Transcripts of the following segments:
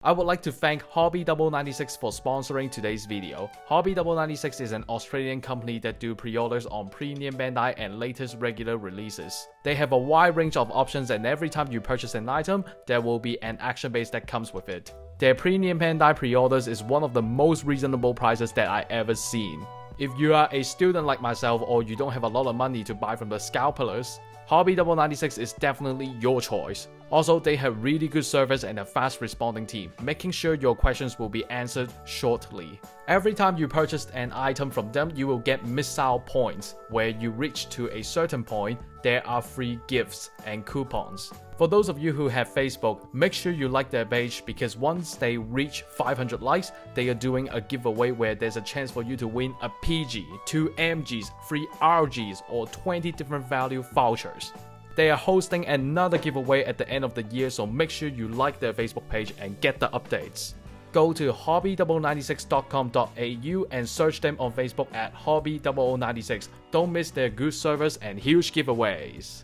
I would like to thank Hobby0096 for sponsoring today's video. Hobby0096 is an Australian company that do pre-orders on premium Bandai and latest regular releases. They have a wide range of options, and every time you purchase an item, there will be an action base that comes with it. Their premium Bandai pre-orders is one of the most reasonable prices that I ever seen. If you are a student like myself or you don't have a lot of money to buy from the scalpers, Hobby0096 is definitely your choice. Also, they have really good service and a fast responding team, making sure your questions will be answered shortly. Every time you purchase an item from them, you will get missile points. Where you reach to a certain point, there are free gifts and coupons. For those of you who have Facebook, make sure you like their page, because once they reach 500 likes, they are doing a giveaway where there's a chance for you to win a PG, 2 MGs, 3 RGs, or 20 different value vouchers. They are hosting another giveaway at the end of the year, so make sure you like their Facebook page and get the updates. Go to hobby0096.com.au and search them on Facebook at Hobby0096. Don't miss their good service and huge giveaways.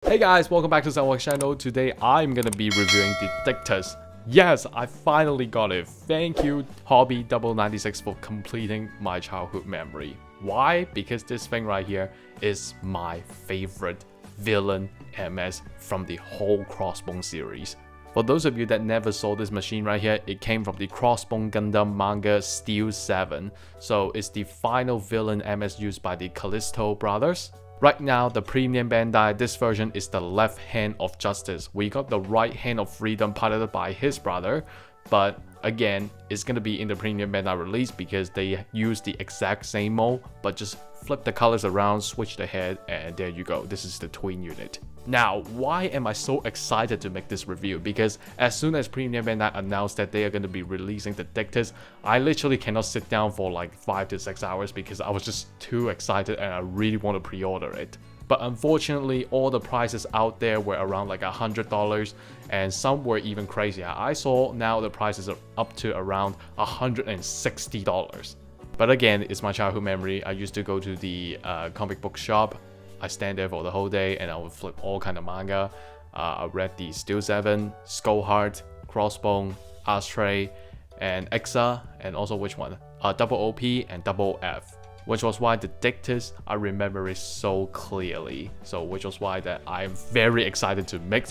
Hey guys, welcome back to Zethythonix channel. Today I'm gonna be reviewing the Dictus. Yes, I finally got it. Thank you Hobby0096 for completing my childhood memory. Why? Because this thing right here is my favorite villain MS from the whole Crossbone series. For those of you that never saw this machine right here, it came from the Crossbone Gundam manga Steel 7. So it's the final villain MS used by the Callisto brothers. Right now, the premium Bandai, this version is the left hand of justice. We got the right hand of freedom piloted by his brother, but again, it's gonna be in the premium Bandai release because they use the exact same mold, but just flip the colors around, switch the head, and there you go. This is the twin unit. Now, why am I so excited to make this review? Because as soon as premium Bandai announced that they are going to be releasing the Dictus, I literally cannot sit down for like 5 to 6 hours because I was just too excited and I really want to pre-order it. But unfortunately, all the prices out there were around like $100, and some were even crazier. I saw now the prices are up to around $160. But again, it's my childhood memory. I used to go to the comic book shop. I stand there for the whole day and I would flip all kind of manga. I read the Steel 7, Skullheart, Crossbone, Astray, and Exa, and also which one? Double OP and Double F. Which was why the Dictus, I remember it so clearly. So which was why that I am very excited to make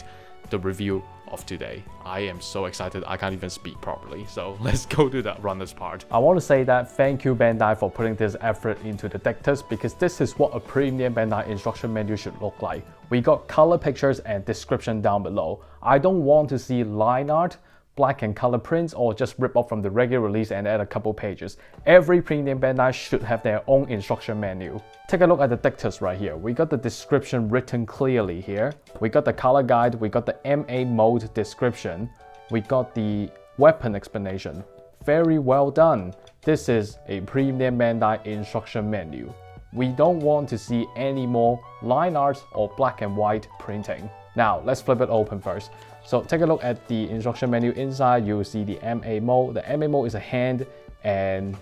the review of today. I am so excited I can't even speak properly. So let's go to the runners part. I want to say that thank you Bandai for putting this effort into the Dictus, because this is what a premium Bandai instruction manual should look like. We got color pictures and description down below. I don't want to see line art, black and color prints, or just rip off from the regular release and add a couple pages. Every premium Bandai should have their own instruction manual. Take a look at the Dictus right here. We got the description written clearly here. We got the color guide, we got the MA mode description, we got the weapon explanation. Very well done. This is a premium Bandai instruction manual. We don't want to see any more line art or black and white printing. Now, let's flip it open first. So take a look at the instruction menu. Inside, you'll see the MA mode. The MA mode is a hand, and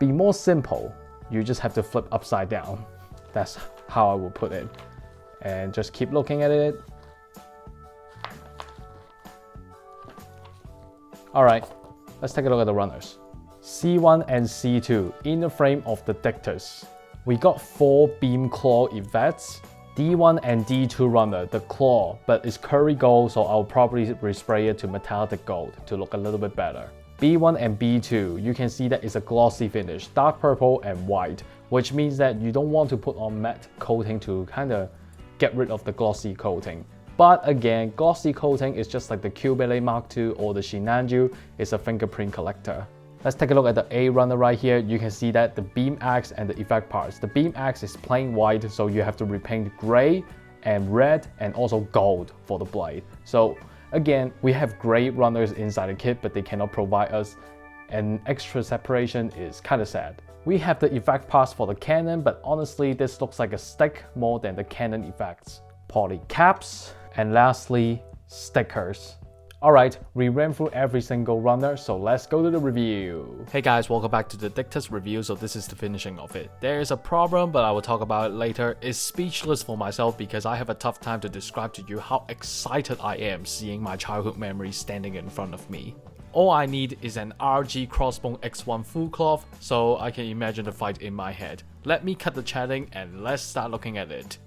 be more simple, you just have to flip upside down. That's how I would put it. And just keep looking at it. All right, let's take a look at the runners. C1 and C2, inner frame of the Dictus. We got 4 beam claw effects. D1 and D2 runner, the claw, but it's curry gold, so I'll probably respray it to metallic gold to look a little bit better. B1 and B2, you can see that it's a glossy finish, dark purple and white, which means that you don't want to put on matte coating to kind of get rid of the glossy coating. But again, glossy coating is just like the Cubele Mark II or the Shinanju, it's a fingerprint collector. Let's take a look at the A runner right here. You can see that the beam axe and the effect parts. The beam axe is plain white, so you have to repaint gray and red and also gold for the blade. So again, we have gray runners inside the kit, but they cannot provide us an extra separation. Is kind of sad. We have the effect parts for the cannon, but honestly, this looks like a stick more than the cannon effects. Poly caps, and lastly, stickers. Alright, we ran through every single runner, so let's go to the review. Hey guys, welcome back to the Dictus review, so this is the finishing of it. There is a problem, but I will talk about it later. It's speechless for myself because I have a tough time to describe to you how excited I am seeing my childhood memories standing in front of me. All I need is an RG Crossbone X1 full cloth, so I can imagine the fight in my head. Let me cut the chatting and let's start looking at it.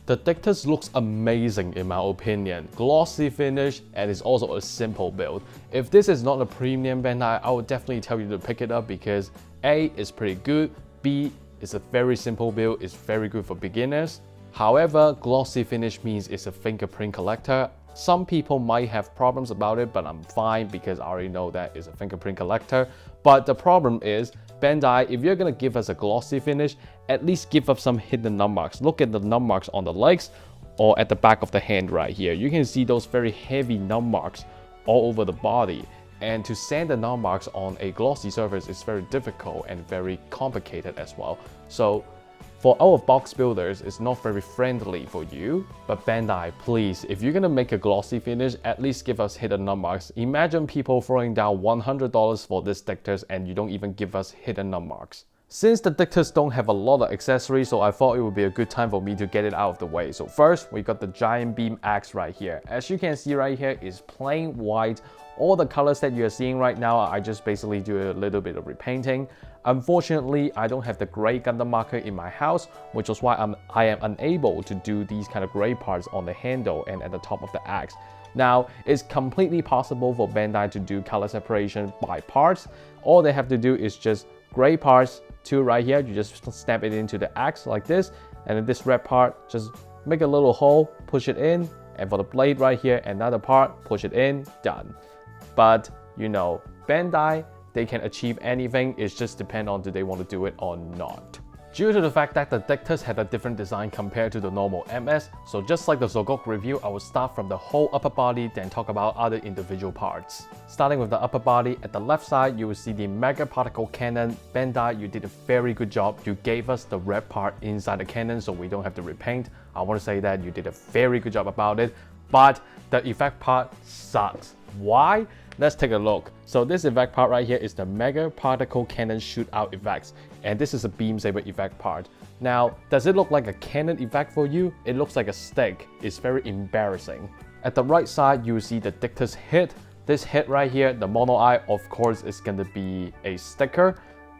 The Dictus looks amazing in my opinion, glossy finish, and it's also a simple build. If this is not a premium Bandai, I would definitely tell you to pick it up because A, it's pretty good, B, it's a very simple build, it's very good for beginners. However, glossy finish means it's a fingerprint collector. Some people might have problems about it, but I'm fine because I already know that it's a fingerprint collector. But the problem is, Bandai, if you're gonna give us a glossy finish, at least give us some hidden numb marks. Look at the numb marks on the legs or at the back of the hand right here. You can see those very heavy numb marks all over the body. And to sand the numb marks on a glossy surface is very difficult and very complicated as well. So for out-of-box builders, it's not very friendly for you. But Bandai, please, if you're gonna make a glossy finish, at least give us hidden numb marks. Imagine people throwing down $100 for this Dictus and you don't even give us hidden numb marks. Since the Dictus don't have a lot of accessories, so I thought it would be a good time for me to get it out of the way. So first, we got the giant beam axe right here. As you can see right here, is plain white. All the colors that you're seeing right now, I just basically do a little bit of repainting. Unfortunately, I don't have the gray Gundam marker in my house, which is why I am unable to do these kind of gray parts on the handle and at the top of the axe. Now, it's completely possible for Bandai to do color separation by parts. All they have to do is just gray parts, two right here, you just snap it into the axe like this, and then this red part, just make a little hole, push it in, and for the blade right here, another part, push it in, done. But, you know, Bandai, they can achieve anything, it just depends on do they want to do it or not. Due to the fact that the Dictus had a different design compared to the normal MS, so just like the Zogok review, I will start from the whole upper body, then talk about other individual parts. Starting with the upper body, at the left side, you will see the Mega Particle Cannon. Bandai, you did a very good job. You gave us the red part inside the cannon, so we don't have to repaint. I want to say that you did a very good job about it, but the effect part sucks. Why? Let's take a look. So this effect part right here is the Mega Particle Cannon Shootout effects, and this is a beam saber effect part. Now, does it look like a cannon effect for you? It looks like a stick. It's very embarrassing. At the right side, you will see the Dictus head. This head right here, the mono eye, of course, is going to be a sticker.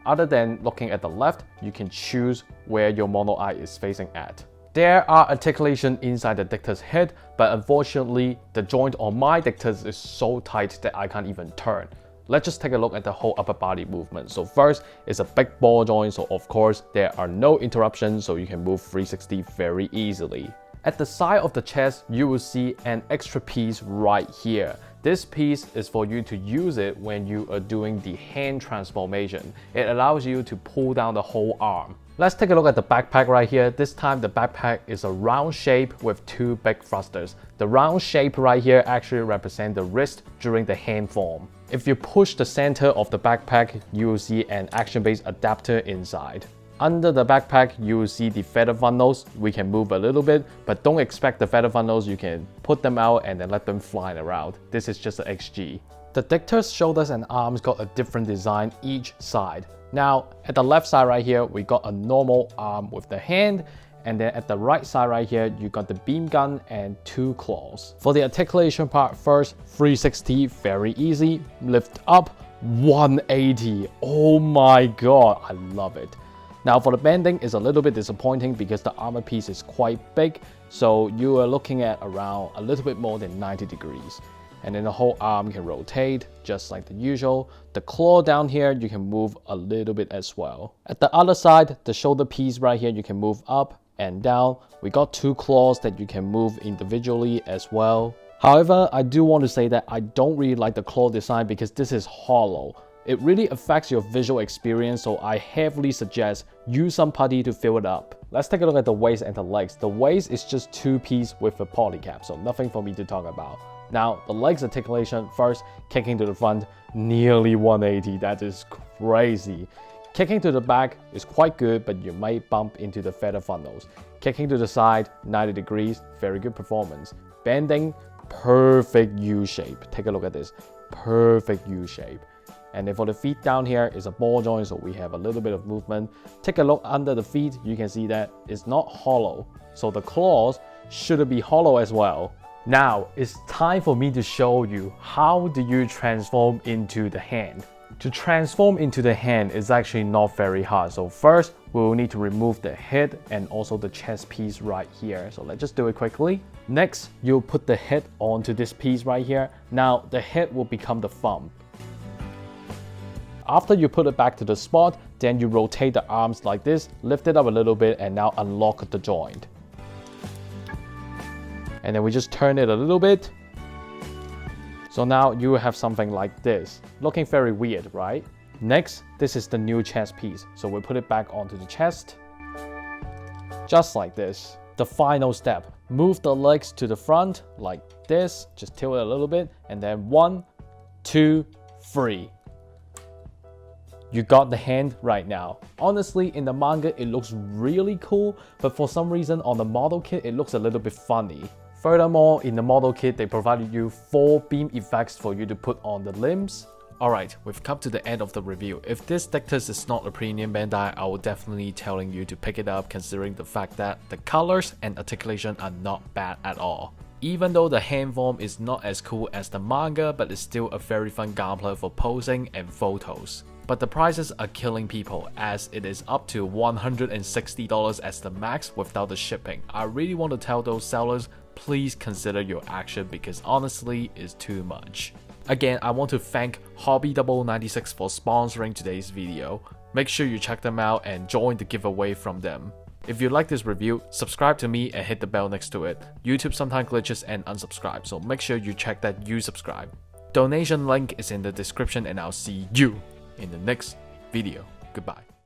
Other than looking at the left, you can choose where your mono eye is facing at. There are articulation inside the Dictus head, but unfortunately, the joint on my Dictus is so tight that I can't even turn. Let's just take a look at the whole upper body movement. So first, it's a big ball joint, so of course, there are no interruptions, so you can move 360 very easily. At the side of the chest, you will see an extra piece right here. This piece is for you to use it when you are doing the hand transformation. It allows you to pull down the whole arm. Let's take a look at the backpack right here. This time the backpack is a round shape with two big thrusters. The round shape right here actually represents the wrist during the hand form. If you push the center of the backpack, you will see an action-based adapter inside. Under the backpack, you will see the feather funnels. We can move a little bit, but don't expect the feather funnels. You can put them out and then let them fly around. This is just an XG. The Dictus shoulders and arms got a different design each side. Now, at the left side right here, we got a normal arm with the hand, and then at the right side right here, you got the beam gun and two claws. For the articulation part first, 360, very easy. Lift up, 180. Oh my god, I love it. Now for the bending, it's a little bit disappointing because the armor piece is quite big, so you are looking at around a little bit more than 90 degrees. And then the whole arm can rotate just like the usual. The claw down here, you can move a little bit as well. At the other side, the shoulder piece right here, you can move up and down. We got two claws that you can move individually as well. However, I do want to say that I don't really like the claw design because this is hollow. It really affects your visual experience, so I heavily suggest use some putty to fill it up. Let's take a look at the waist and the legs. The waist is just two pieces with a polycap, so nothing for me to talk about. Now, the legs articulation, first, kicking to the front, nearly 180, that is crazy. Kicking to the back is quite good, but you might bump into the feather funnels. Kicking to the side, 90 degrees, very good performance. Bending, perfect U shape. Take a look at this, perfect U shape. And then for the feet down here is a ball joint, so we have a little bit of movement. Take a look under the feet, you can see that it's not hollow. So the claws should be hollow as well. Now, it's time for me to show you how do you transform into the hand. To transform into the hand is actually not very hard. So first, we will need to remove the head and also the chest piece right here. So let's just do it quickly. Next, you'll put the head onto this piece right here. Now, the head will become the thumb. After you put it back to the spot, then you rotate the arms like this, lift it up a little bit, and now unlock the joint. And then we just turn it a little bit. So now you will have something like this, looking very weird, right? Next, this is the new chest piece. So we'll put it back onto the chest, just like this. The final step, move the legs to the front like this, just tilt it a little bit, and then 1, 2, 3. You got the hand right now. Honestly, in the manga, it looks really cool, but for some reason on the model kit, it looks a little bit funny. Furthermore, in the model kit, they provided you 4 beam effects for you to put on the limbs. Alright, we've come to the end of the review. If this Dictus is not a premium Bandai, I will definitely telling you to pick it up, considering the fact that the colors and articulation are not bad at all. Even though the hand form is not as cool as the manga, but it's still a very fun gunpla for posing and photos. But the prices are killing people, as it is up to $160 as the max without the shipping. I really want to tell those sellers, please consider your action, because honestly, it's too much. Again, I want to thank Hobby0096 for sponsoring today's video. Make sure you check them out and join the giveaway from them. If you like this review, subscribe to me and hit the bell next to it. YouTube sometimes glitches and unsubscribe, so make sure you check that you subscribe. Donation link is in the description, and I'll see you in the next video. Goodbye.